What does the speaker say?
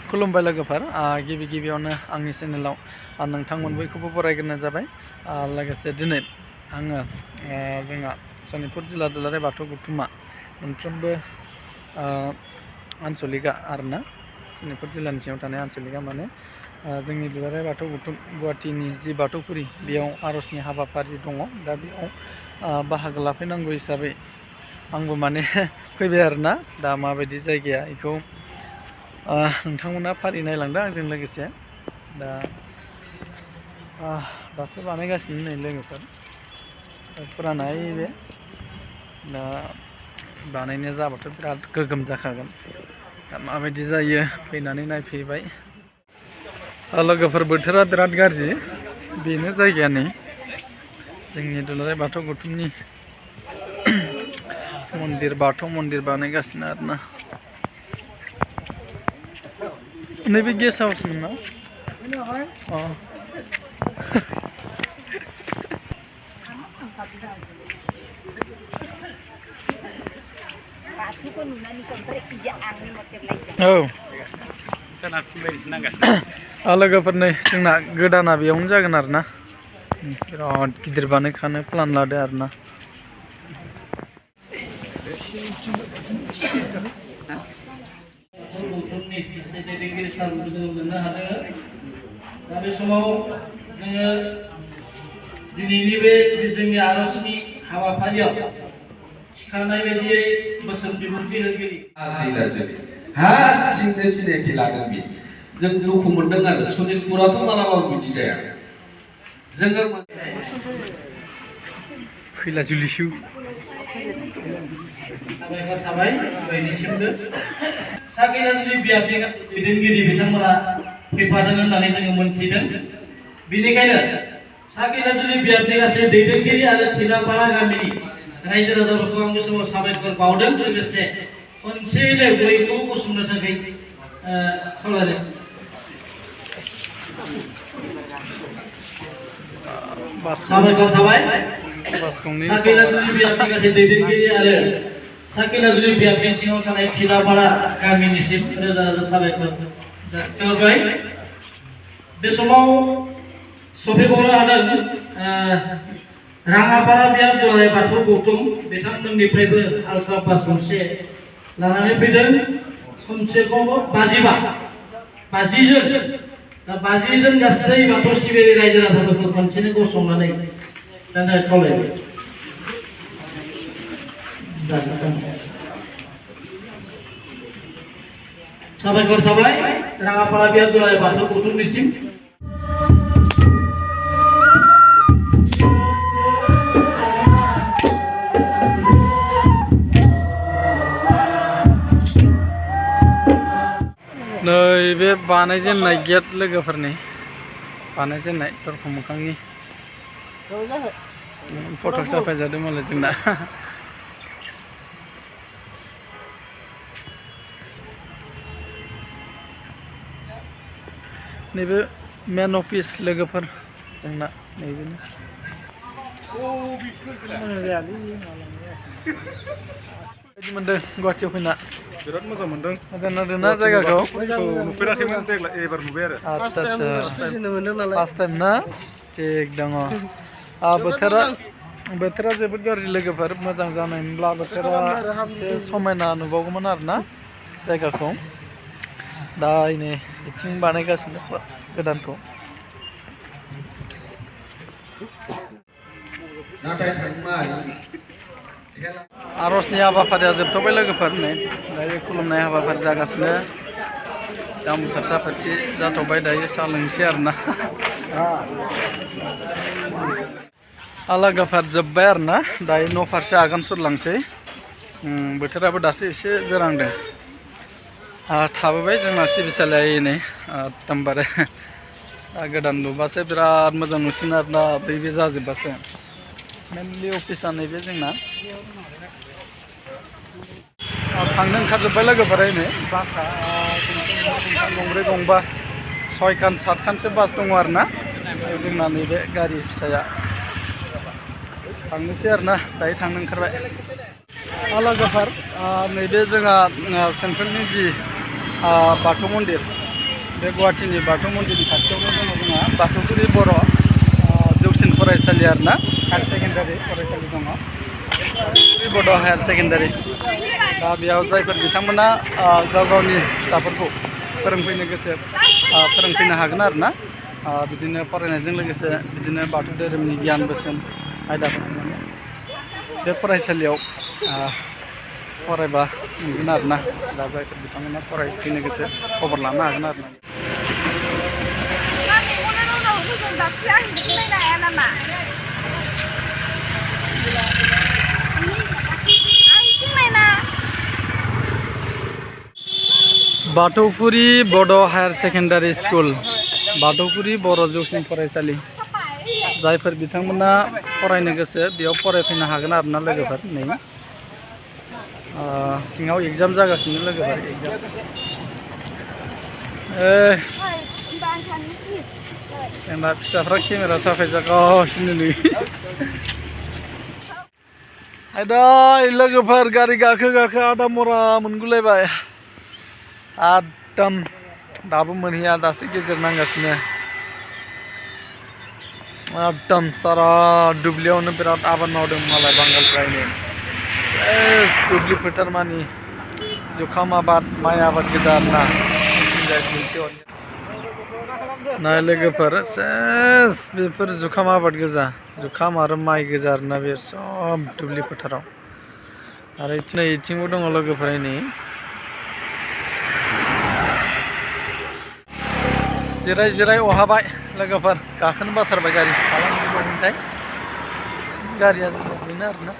खुलुमबाय लोगोफोर गिबि गिबियावनो आंनि चेनेलाव नोंथांमोन बयखौबो बरायग्रोनाय जाबाय लोगोसे दिनै आङो जोंहा सनितपुर जिल्ला दुलाराय बाथौ गौथुमा मोनफ्रोमबो आनसलिका आरोना सनितपुर जिल्लानि सिङाव थानाय आनसलिका माने जोंनि दुलाराय बाथौ गौथुम गुवाहाटीनि जि बाथौफुरि बेयाव आर'जनि हाबाफारि दङ दा बेयाव बाहागो लाफैनांगौ हिसाबै आंबो माने फैबाय आरोना दा माबायदि जायगाया बेखौ नोंथांमोना फारि नायलांदों आंजों लोगोसे दासो बानायगासिनो नै लोगोफोर फुरानाय बे दा बानायनाया जाबाथ' बिराद गोगोम जाखागोन दा माबायदि जायो फैनानै नायफैबाय लोगोफोर बोथोरा बिराद गाज्रि बेनो जायगाया नै जोंनि दुलाराय बाथौ गौथुमनि मन्दिर बाथौ मन्दिर बानायगासिनो आरोना नैबे गेस्ट हाउसमोन ना औ लोगोफोर नै जोंना गोदाना बेयावनो जागोन आरोना बिराद गिदिर बानायखानो प्लान लादो आरोना दैदेनगिरि सारखौ जोङो मोननो हादों दा बे समाव जोङो दिनैनि बे जोंनि आर'जनि हाबाफारियाव थिखानाय बायदियै बोसोन बिबुंथि होगिरि हारसिंनो सिनायथि लागोन बे जों दुखु मोनदों आरो सनितपुराथ' मालाबाबो बिदि जाया जोङो खैला जुलिसु साबायखर थाबाय बयनिसिमबो साखिनाजुलि बियाबनि दैदेनगिरि बिथांमोना फैफादों होननानै जोङो मोनथिदों बेनिखायनो साखिनाजुलि बियाबनि गासै दैदेनगिरि आरो थिलापारा गामिनि रायजो राजाफोरखौ आं बे समाव साबायखर बावदों लोगोसे खनसेयैनो बयखौबो गसंनो थाखाय खावलायदों साबायखर थाबाय साखिनाजुलि बियाबनि गासै दैदेनगिरि आरो साखिनाजुलि बियाबनि सिङाव थानाय थिलापारा गामिनिसिम रोजा रोजा साबायखर जासिहरबाय बे समाव सफैबावनो हादों राङापारा बियाब दुलाराय बाथौ गौथुम बिथांमोननिफ्रायबो आल्ट्रा बास गंसे लानानै फैदों खमसे खम 50 जन दा 50 जन गासै बाथौ सिबियारि रायजो राजाफोरखौ खनसेनो गसंनानै दाना खावलायबाय साबायखर थाबाय राङापारा बियाब दुलाराय बाथौ गौथुमनिसिम नैबे बानायजेननाय गेट लोगोफोरनि बानायजेननाय दरखं मोखांनि फट' साफायजादों मालाय जोंना नैबे मेन अफिस लोगोफोर जोंना नैबेनो बायदि मोनदों गुवाहाटीयाव फैना बिराद मोजां मोनदों ना जायगाखौ नुफेराखैमोन देग्लाय एबार नुबाय आरो आच्छा फार्स्ट टाइम ना थिग दङ बोथोरा जोबोद गाज्रि लोगोफोर मोजां जानायमोनब्ला बोथोरा एसे समायना नुबावगौमोन आरोना जायगाखौ दा नै बिथिं बानायगासिनो गोदानखौ आर'जनि हाबाफारिया जोबथ'बाय लोगोफोर नै दायो खुलुमनाय हाबाफारि जागासिनो दामफोर साफाथि जाथ'बाय दायो साहा लोंसै आरोना लोगोफोर जोब्बाय आरोना दायो न' फारसे आगान सुरलांसै बोथोराबो दासो एसे जोरांदों थाबोबाय जोंना सिबिसालिया नै एकदमबारे दा गोदान लुबासो बिराद मोजां नुसिनो आरोना बे जाजोब्बासो मेनलि अफिसा नैबे जोंना थांनो ओंखारजोब्बाय लोगोफोर नै बासआ गंब्रै गंबा 6 खान 7 खानसो बास दङ आरोना जोंना नैबे गारि फिसाया थांनोसै आरोना दायो थांनो ओंखारबाय लोगोफोर नैबे जोंहा सेन्ट्रेलनि जि बाथौ मन्दिर बे गुवाहाटीनि बाथौ मन्दिरनि खाथियावनो दङ जोंहा बाथौफुरि बर' जौसिन फरायसालि आरोना हायार सेकेन्डारि फरायसालि दङ बाथौफुरि बर' हायार सेकेन्डारि दा बेयाव जायफोर बिथांमोना गाव गावनि फिसाफोरखौ फोरोंफैनो गोसो फोरोंफैनो हागोन आरोना बिदिनो फरायनायजों लोगोसे बिदिनो बाथौ धोरोमनि गियान बोसोन आयदाफोरखौ माने बे फरायसालियाव फरायबा मोनगोन आरोना दा जायफोर बिथांमोना फरायफैनो गोसो खबर लानो हागोन आरोना बाथौफुरि बड' हायार सेकेन्डारि स्कुल बाथौफुरि बर' जौसिन फरायसालि जायफोर बिथांमोना फरायनो गोसो बेयाव फरायफैनो हागोन आरोना लोगोफोर नै सिङाव एग्जाम जागासिनो लोगोफोर एग्जाम जोंना फिसाफ्रा केमेरा साफायजागासिनो नै आयदै लोगोफोर गारि गाखो आदा मरा मोनगुलायबाय एकदम दाबो मोनहैया दासो गेजेर नांगासिनो एकदम सारा दुब्लियावनो बिराद आबाद मावदों मालाय बांगालफ्रायनो सेस दुब्लि फोथार मानि जुखाम आबाद माइ आबाद गोजा आरोना नाय लोगोफोर सेस बेफोर जुखाम आबाद गोजा जुखाम आरो माइ गोजा आरोना बे सब दुब्लि फोथाराव आरो नै इथिंबो दङ लोगोफोर नै जिराय अहाबाय लोगोफोर गाखोनो बाथारबाय गारि खालामनो मोनथाय गारिया बेनो आरोना